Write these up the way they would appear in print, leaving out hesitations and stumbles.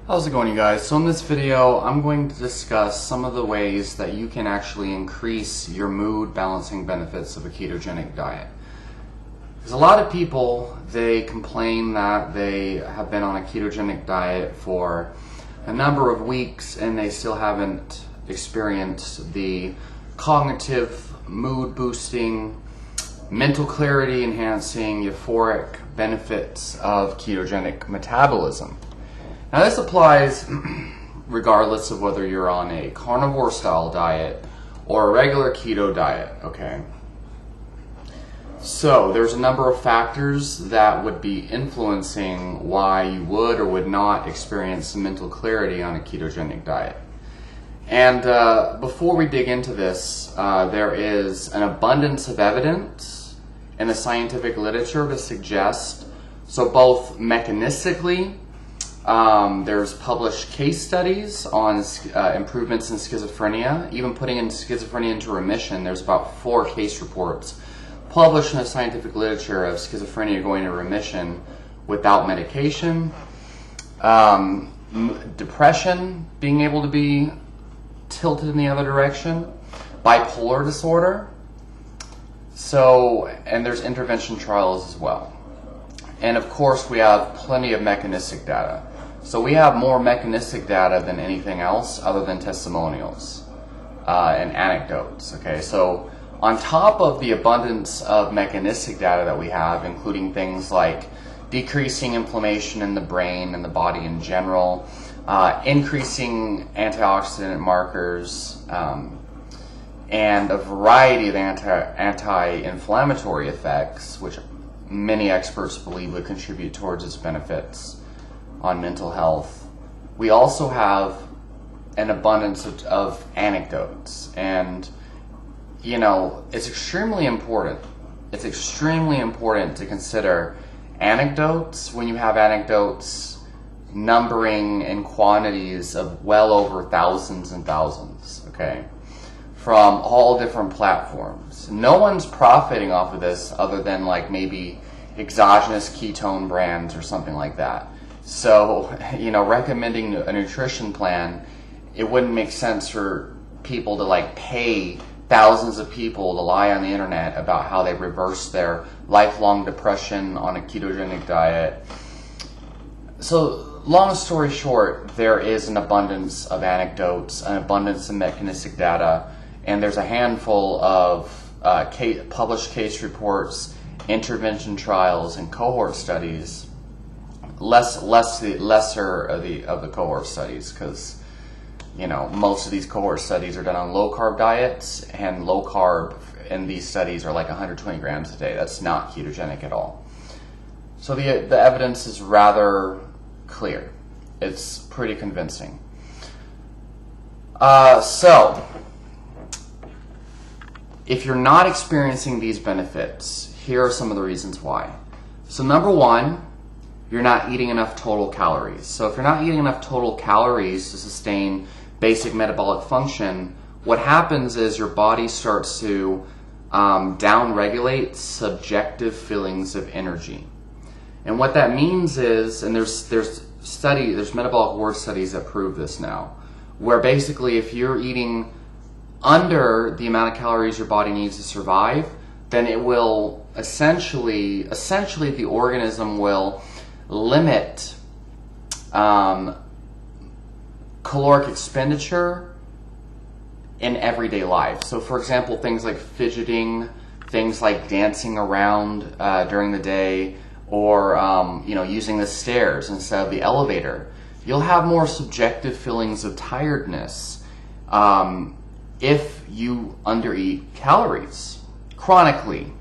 How's it going, you guys? So in this video, I'm going to discuss some of the ways that you can actually increase your mood balancing benefits of a ketogenic diet. Because a lot of people, they complain that they have been on a ketogenic diet for a number of weeks and they still haven't experienced the cognitive, mood boosting, mental clarity enhancing, euphoric benefits of ketogenic metabolism. Now this applies regardless of whether you're on a carnivore style diet or a regular keto diet, okay? So there's a number of factors that would be influencing why you would or would not experience some mental clarity on a ketogenic diet. And before we dig into this, there is an abundance of evidence in the scientific literature to suggest, so both mechanistically, there's published case studies on improvements in schizophrenia. Even putting in schizophrenia into remission, there's about 4 case reports published in the scientific literature of schizophrenia going into remission without medication. Depression being able to be tilted in the other direction. Bipolar disorder. And there's intervention trials as well. And of course, we have plenty of mechanistic data. So we have more mechanistic data than anything else other than testimonials and anecdotes. Okay, so on top of the abundance of mechanistic data that we have, including things like decreasing inflammation in the brain and the body in general, increasing antioxidant markers, and a variety of anti-inflammatory effects, which many experts believe would contribute towards its benefits on mental health. We also have an abundance of anecdotes, and it's extremely important. It's extremely important to consider anecdotes when you have anecdotes numbering in quantities of well over thousands and thousands, okay, from all different platforms. No one's profiting off of this other than like maybe exogenous ketone brands or something like that. So, recommending a nutrition plan, it wouldn't make sense for people to pay thousands of people to lie on the internet about how they reverse their lifelong depression on a ketogenic diet. So, long story short, there is an abundance of anecdotes, an abundance of mechanistic data, and there's a handful of published case reports, intervention trials, and cohort studies. Lesser of the cohort studies, because most of these cohort studies are done on low carb diets, and low carb in these studies are like 120 grams a day. That's not ketogenic at all. So the evidence is rather clear. It's pretty convincing. So if you're not experiencing these benefits, here are some of the reasons why. So number one, you're not eating enough total calories. So if you're not eating enough total calories to sustain basic metabolic function, what happens is your body starts to down-regulate subjective feelings of energy. And what that means is, and there's metabolic ward studies that prove this now, where basically if you're eating under the amount of calories your body needs to survive, then it will essentially the organism will limit caloric expenditure in everyday life. So for example, things like fidgeting, things like dancing around during the day, or using the stairs instead of the elevator. You'll have more subjective feelings of tiredness if you undereat calories chronically,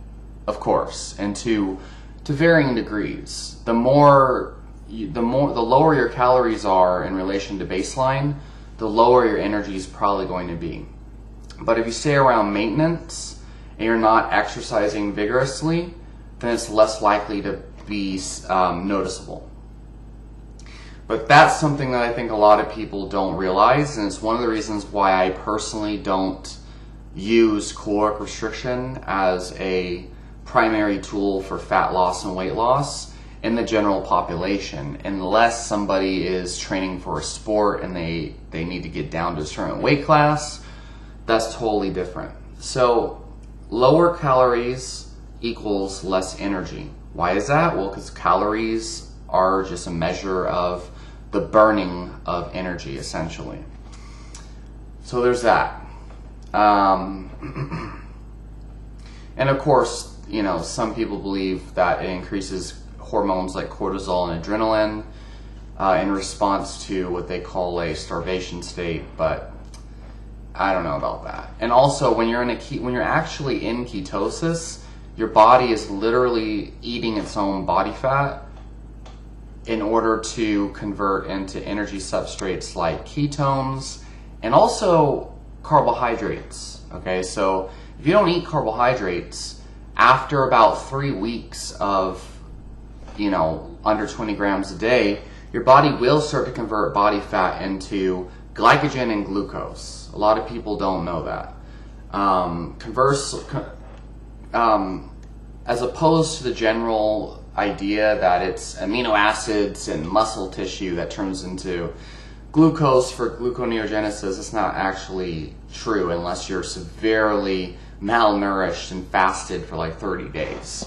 of course, and to varying degrees. The lower your calories are in relation to baseline, the lower your energy is probably going to be. But if you stay around maintenance and you're not exercising vigorously, then it's less likely to be noticeable. But that's something that I think a lot of people don't realize, and it's one of the reasons why I personally don't use caloric restriction as a primary tool for fat loss and weight loss, in the general population, unless somebody is training for a sport and they need to get down to a certain weight class. That's totally different. So lower calories equals less energy. Why is that? Well, because calories are just a measure of the burning of energy, essentially. So there's that. And of course, you know, some people believe that it increases hormones like cortisol and adrenaline in response to what they call a starvation state, but I don't know about that. And also, when you're actually in ketosis, your body is literally eating its own body fat in order to convert into energy substrates like ketones and also carbohydrates. Okay, so if you don't eat carbohydrates, after about 3 weeks of, you know, under 20 grams a day, your body will start to convert body fat into glycogen and glucose. A lot of people don't know that. As opposed to the general idea that it's amino acids and muscle tissue that turns into glucose for gluconeogenesis, it's not actually true unless you're severely malnourished and fasted for like 30 days.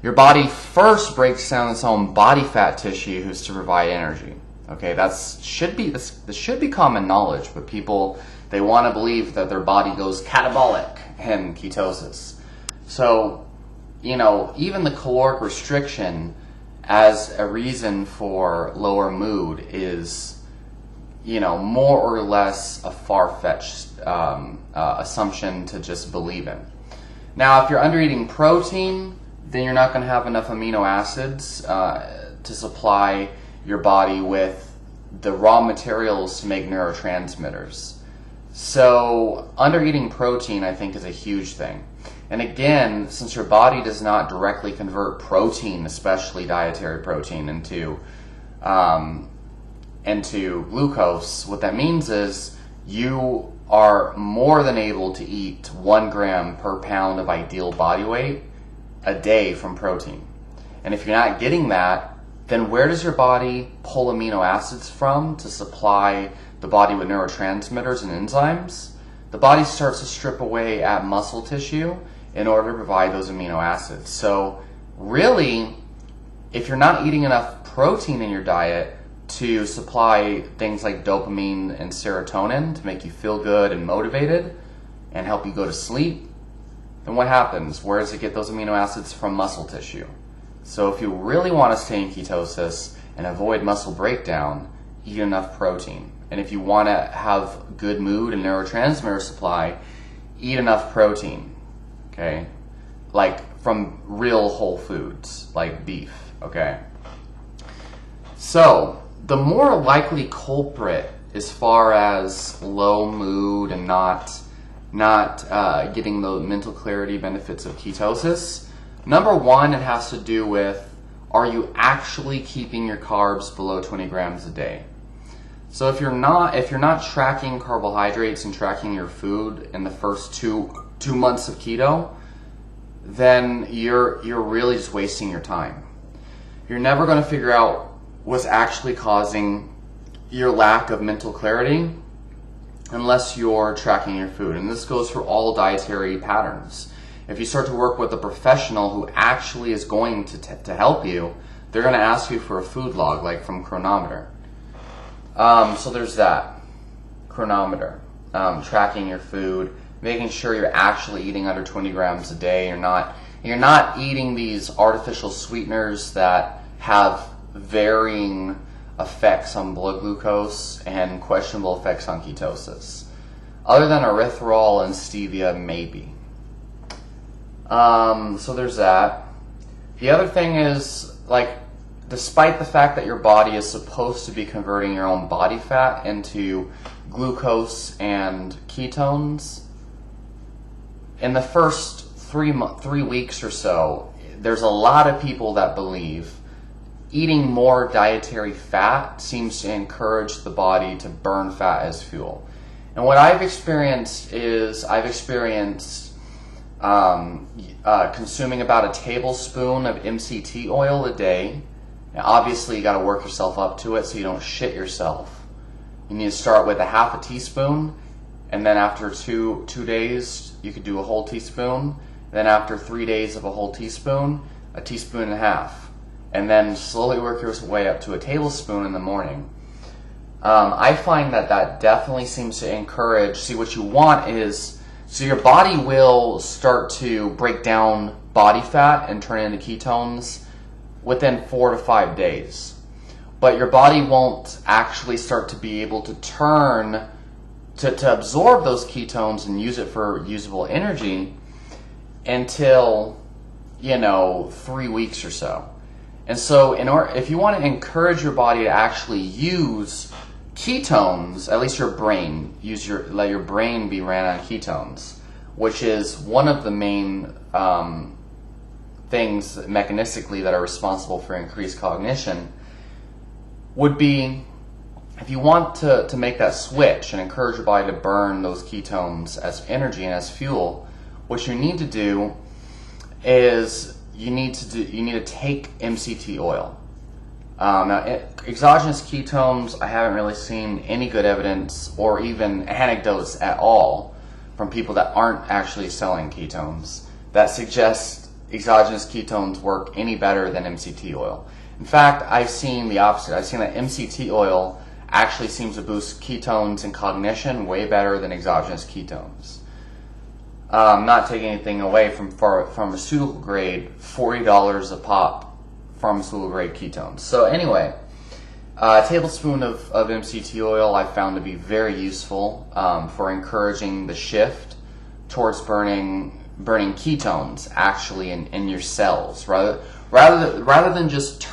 Your body first breaks down its own body fat tissue who's to provide energy. Okay, this should be common knowledge, but people, they want to believe that their body goes catabolic in ketosis. So, you know, even the caloric restriction as a reason for lower mood is, you know, more or less a far-fetched assumption to just believe in. Now, if you're under eating protein, then you're not going to have enough amino acids to supply your body with the raw materials to make neurotransmitters. So under eating protein, I think, is a huge thing. And again, since your body does not directly convert protein, especially dietary protein, into glucose, what that means is you are more than able to eat 1 gram per pound of ideal body weight a day from protein. And if you're not getting that, then where does your body pull amino acids from to supply the body with neurotransmitters and enzymes? The body starts to strip away at muscle tissue in order to provide those amino acids. So really, if you're not eating enough protein in your diet to supply things like dopamine and serotonin to make you feel good and motivated and help you go to sleep, then what happens? Where does it get those amino acids? From muscle tissue. So if you really want to stay in ketosis and avoid muscle breakdown, eat enough protein. And if you want to have good mood and neurotransmitter supply, eat enough protein. Okay? Like from real whole foods, like beef. Okay? So the more likely culprit as far as low mood and not getting the mental clarity benefits of ketosis, number one, it has to do with, are you actually keeping your carbs below 20 grams a day? So if you're not tracking carbohydrates and tracking your food in the first two months of keto, then you're really just wasting your time. You're never going to figure out what's actually causing your lack of mental clarity unless you're tracking your food. And this goes for all dietary patterns. If you start to work with a professional who actually is going to help you, they're going to ask you for a food log, like from Chronometer. So there's that. Chronometer. Tracking your food, making sure you're actually eating under 20 grams a day. You're not eating these artificial sweeteners that have varying effects on blood glucose and questionable effects on ketosis. Other than erythritol and stevia, maybe. So there's that. The other thing is, like, despite the fact that your body is supposed to be converting your own body fat into glucose and ketones, in the first 3 weeks or so, there's a lot of people that believe eating more dietary fat seems to encourage the body to burn fat as fuel. And what I've experienced is consuming about a tablespoon of MCT oil a day Now, obviously, you got to work yourself up to it so you don't shit yourself. You need to start with a half a teaspoon, and then after two days, you could do a whole teaspoon. Then after 3 days of a whole teaspoon, a teaspoon and a half, and then slowly work your way up to a tablespoon in the morning. I find that definitely seems to encourage. See, what you want is, so your body will start to break down body fat and turn it into ketones within 4 to 5 days. But your body won't actually start to be able to turn, to absorb those ketones and use it for usable energy until, 3 weeks or so. And so if you want to encourage your body to actually use ketones, at least your brain, let your brain be ran on ketones, which is one of the main things mechanistically that are responsible for increased cognition, would be, if you want to make that switch and encourage your body to burn those ketones as energy and as fuel, what you need to do is you need to take MCT oil. Now, exogenous ketones, I haven't really seen any good evidence or even anecdotes at all from people that aren't actually selling ketones that suggest exogenous ketones work any better than MCT oil. In fact, I've seen the opposite. I've seen that MCT oil actually seems to boost ketones and cognition way better than exogenous ketones. Not taking anything away from pharmaceutical grade, $40 a pop pharmaceutical grade ketones. So anyway, a tablespoon of MCT oil I found to be very useful for encouraging the shift towards burning ketones actually in your cells, rather than just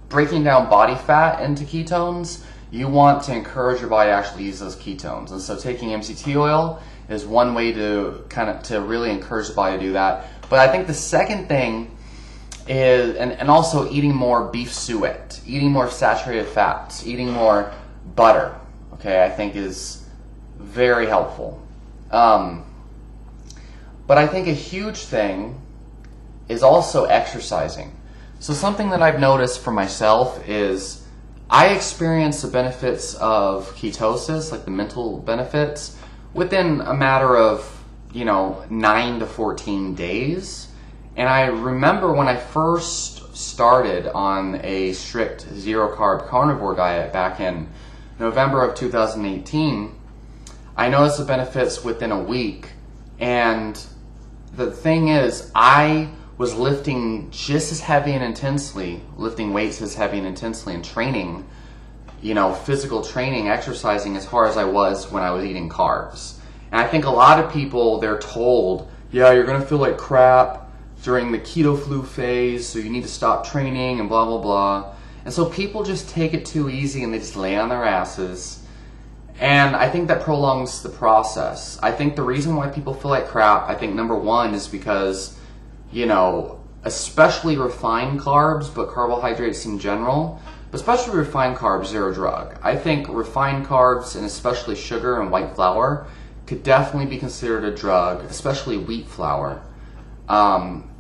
breaking down body fat into ketones. You want to encourage your body to actually use those ketones, and so taking MCT oil is one way to really encourage the body to do that. But I think the second thing is, and also eating more beef suet, eating more saturated fats, eating more butter, okay, I think is very helpful. But I think a huge thing is also exercising. So something that I've noticed for myself is I experience the benefits of ketosis, like the mental benefits, within a matter of 9 to 14 days. And I remember when I first started on a strict zero carb carnivore diet back in November of 2018, I noticed the benefits within a week. And the thing is, I was lifting just as heavy and intensely, lifting weights as heavy and intensely, and training, physical training, exercising as hard as I was when I was eating carbs. And I think a lot of people, they're told, yeah, you're going to feel like crap during the keto flu phase, so you need to stop training and blah, blah, blah. And so people just take it too easy and they just lay on their asses. And I think that prolongs the process. I think the reason why people feel like crap, I think number one is because, especially refined carbs, but carbohydrates in general, but especially refined carbs, they're a drug. I think refined carbs, and especially sugar and white flour, could definitely be considered a drug, especially wheat flour,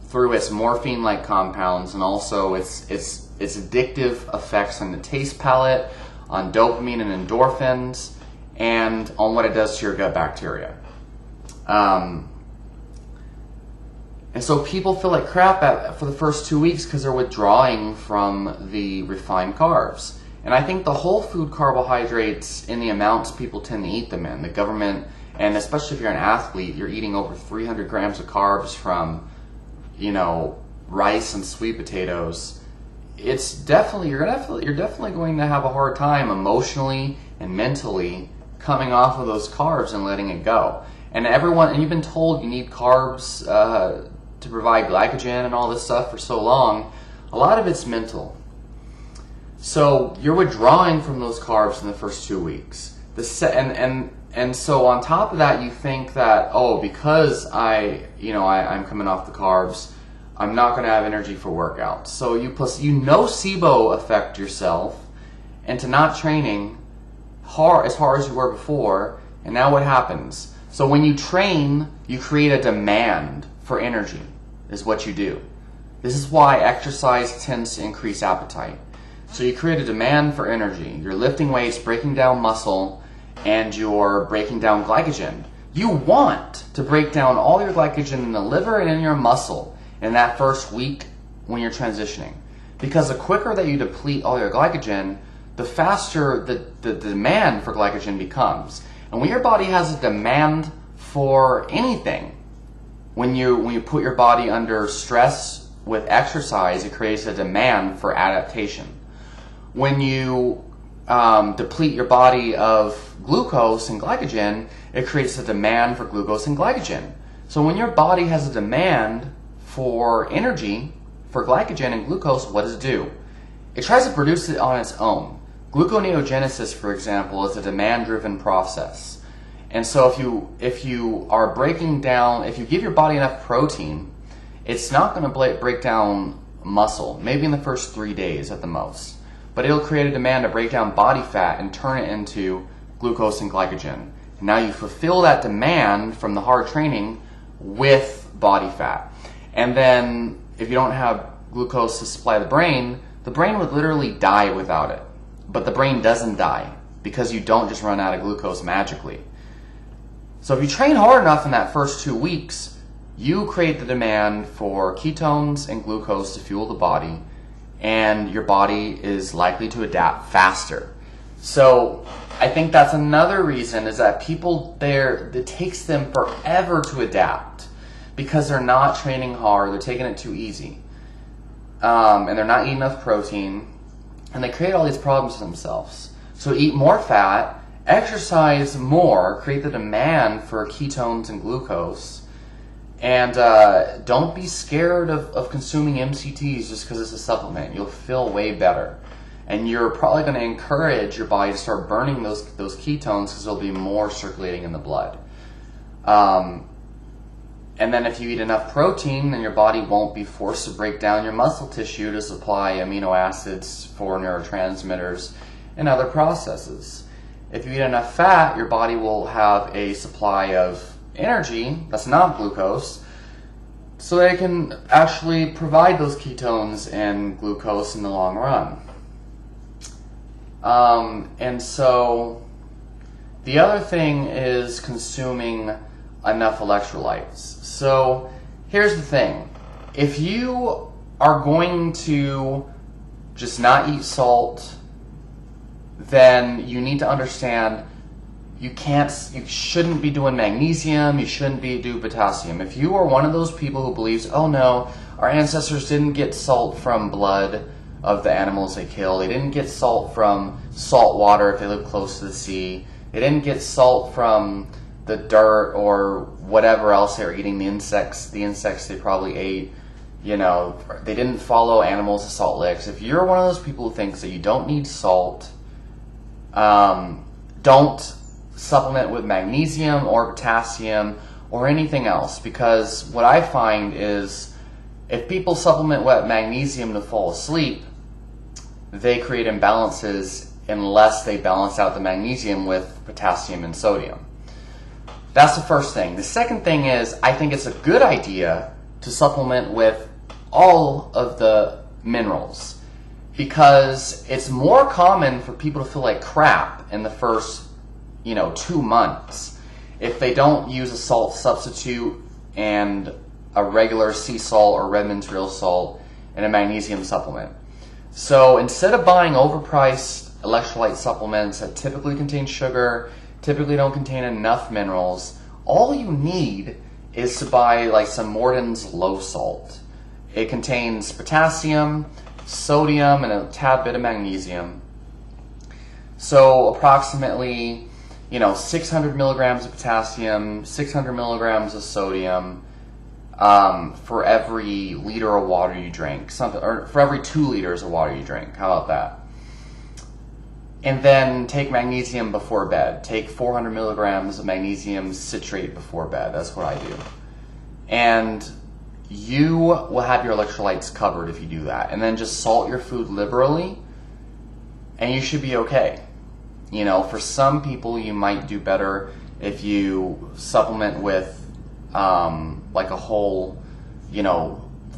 through its morphine-like compounds and also its addictive effects on the taste palate, on dopamine and endorphins, and on what it does to your gut bacteria. And so people feel like crap for the first 2 weeks because they're withdrawing from the refined carbs. And I think the whole food carbohydrates, in the amounts people tend to eat them in, the government, and especially if you're an athlete, you're eating over 300 grams of carbs from, rice and sweet potatoes. It's definitely, you're definitely going to have a hard time emotionally and mentally coming off of those carbs and letting it go. And you've been told you need carbs to provide glycogen and all this stuff for so long. A lot of it's mental. So you're withdrawing from those carbs in the first 2 weeks. And so on top of that, you think that, because I'm coming off the carbs, I'm not going to have energy for workouts. So SIBO affect yourself into not training as hard as you were before. And now what happens? So when you train, you create a demand for energy, is what you do. This is why exercise tends to increase appetite. So you create a demand for energy. You're lifting weights, breaking down muscle, and you're breaking down glycogen. You want to break down all your glycogen in the liver and in your muscle in that first week when you're transitioning. Because the quicker that you deplete all your glycogen, the faster the demand for glycogen becomes. And when your body has a demand for anything, when you put your body under stress with exercise, it creates a demand for adaptation. When you deplete your body of glucose and glycogen, it creates a demand for glucose and glycogen. So when your body has a demand for energy, for glycogen and glucose, what does it do? It tries to produce it on its own. Gluconeogenesis, for example, is a demand-driven process. And so if you are breaking down, if you give your body enough protein, it's not going to break down muscle, maybe in the first 3 days at the most. But it'll create a demand to break down body fat and turn it into glucose and glycogen. And now you fulfill that demand from the hard training with body fat. And then if you don't have glucose to supply the brain would literally die without it. But the brain doesn't die because you don't just run out of glucose magically. So if you train hard enough in that first 2 weeks, you create the demand for ketones and glucose to fuel the body, and your body is likely to adapt faster. So I think that's another reason is that people it takes them forever to adapt because they're not training hard, they're taking it too easy, and they're not eating enough protein, and they create all these problems for themselves. So eat more fat, exercise more, create the demand for ketones and glucose, and don't be scared of consuming MCTs just because it's a supplement. You'll feel way better. And you're probably going to encourage your body to start burning those ketones because there'll be more circulating in the blood. And then if you eat enough protein, then your body won't be forced to break down your muscle tissue to supply amino acids for neurotransmitters and other processes. If you eat enough fat, your body will have a supply of energy that's not glucose, so they can actually provide those ketones and glucose in the long run. And so the other thing is consuming enough electrolytes. So here's the thing. If you are going to just not eat salt, then you need to understand you shouldn't be doing magnesium, you shouldn't be doing potassium. If you are one of those people who believes, oh no, our ancestors didn't get salt from blood of the animals they kill, they didn't get salt from salt water if they live close to the sea, they didn't get salt from the dirt or whatever else they were eating, the insects they probably ate, they didn't follow animals to salt licks. If you're one of those people who thinks that you don't need salt, don't supplement with magnesium or potassium or anything else, because what I find is if people supplement with magnesium to fall asleep, they create imbalances unless they balance out the magnesium with potassium and sodium. That's the first thing. The second thing is I think it's a good idea to supplement with all of the minerals, because it's more common for people to feel like crap in the first 2 months if they don't use a salt substitute and a regular sea salt or Redmond's real salt and a magnesium supplement. So instead of buying overpriced electrolyte supplements that typically contain sugar, typically don't contain enough minerals, all you need is to buy like some Morton's low salt. It contains potassium, sodium, and a tad bit of magnesium. So approximately 600 milligrams of potassium, 600 milligrams of sodium for every liter of water you drink, or for every 2 liters of water you drink. How about that? And then take magnesium before bed. Take 400 milligrams of magnesium citrate before bed. That's what I do. And you will have your electrolytes covered if you do that. And then just salt your food liberally, and you should be okay. For some people, you might do better if you supplement with like a whole,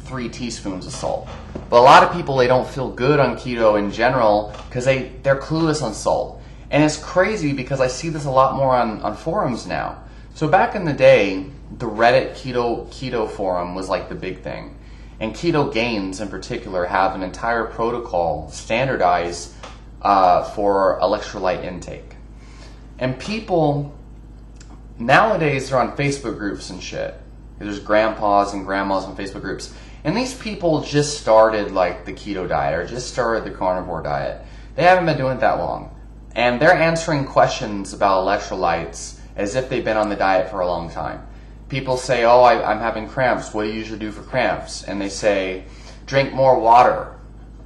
3 teaspoons of salt. But a lot of people, they don't feel good on keto in general because they're clueless on salt. And it's crazy because I see this a lot more on forums now. So back in the day, the Reddit keto forum was like the big thing. And Keto Gains in particular have an entire protocol standardized for electrolyte intake. And people nowadays are on Facebook groups and shit. There's grandpas and grandmas on Facebook groups. And these people just started like the keto diet or just started the carnivore diet. They haven't been doing it that long. And they're answering questions about electrolytes as if they've been on the diet for a long time. People say, oh, I'm having cramps. What do you usually do for cramps? And they say, drink more water.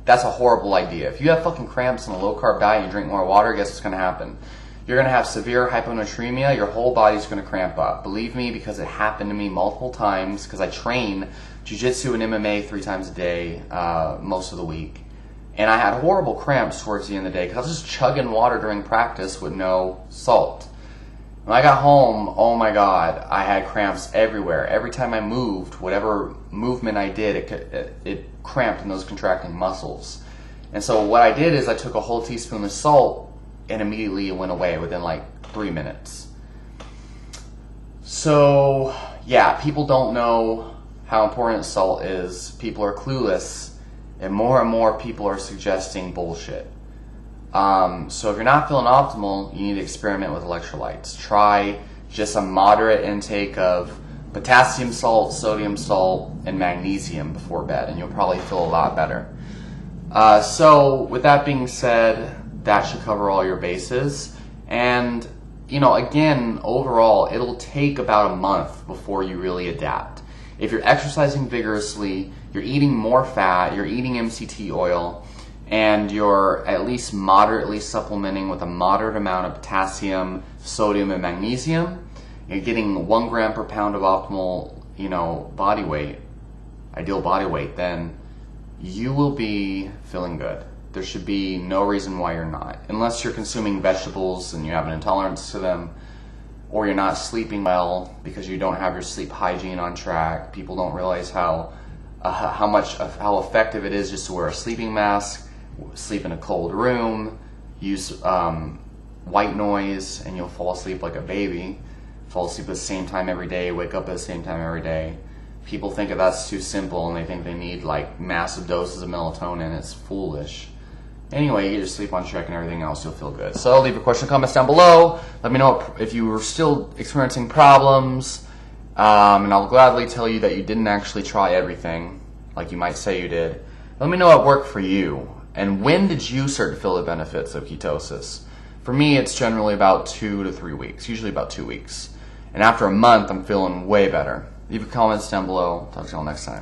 That's a horrible idea. If you have fucking cramps on a low-carb diet and you drink more water, guess what's going to happen? You're going to have severe hyponatremia. Your whole body's going to cramp up. Believe me, because it happened to me multiple times, because I train jiu-jitsu and MMA 3 times a day most of the week. And I had horrible cramps towards the end of the day because I was just chugging water during practice with no salt. When I got home, oh my God, I had cramps everywhere. Every time I moved, whatever movement I did, it cramped in those contracting muscles. And so what I did is I took a whole teaspoon of salt and immediately it went away within like 3 minutes. So yeah, people don't know how important salt is. People are clueless, and more people are suggesting bullshit. So if you're not feeling optimal, you need to experiment with electrolytes. Try just a moderate intake of potassium salt, sodium salt, and magnesium before bed, and you'll probably feel a lot better. So with that being said, that should cover all your bases. And, you know, again, overall, it'll take about a month before you really adapt. If you're exercising vigorously, you're eating more fat, you're eating MCT oil, and you're at least moderately supplementing with a moderate amount of potassium, sodium, and magnesium, you're getting 1 gram per pound of optimal, body weight, ideal body weight, then you will be feeling good. There should be no reason why you're not. Unless you're consuming vegetables and you have an intolerance to them, or you're not sleeping well because you don't have your sleep hygiene on track. People don't realize how effective it is just to wear a sleeping mask, sleep in a cold room, use white noise, and you'll fall asleep like a baby. Fall asleep at the same time every day, wake up at the same time every day. People think that that's too simple and they think they need like massive doses of melatonin. It's foolish. Anyway, you get your sleep on track and everything else, you'll feel good. So leave your question, comments down below. Let me know if you were still experiencing problems. And I'll gladly tell you that you didn't actually try everything like you might say you did. Let me know what worked for you. And when did you start to feel the benefits of ketosis? For me, it's generally about 2 to 3 weeks, usually about 2 weeks. And after a month, I'm feeling way better. Leave your comments down below. Talk to you all next time.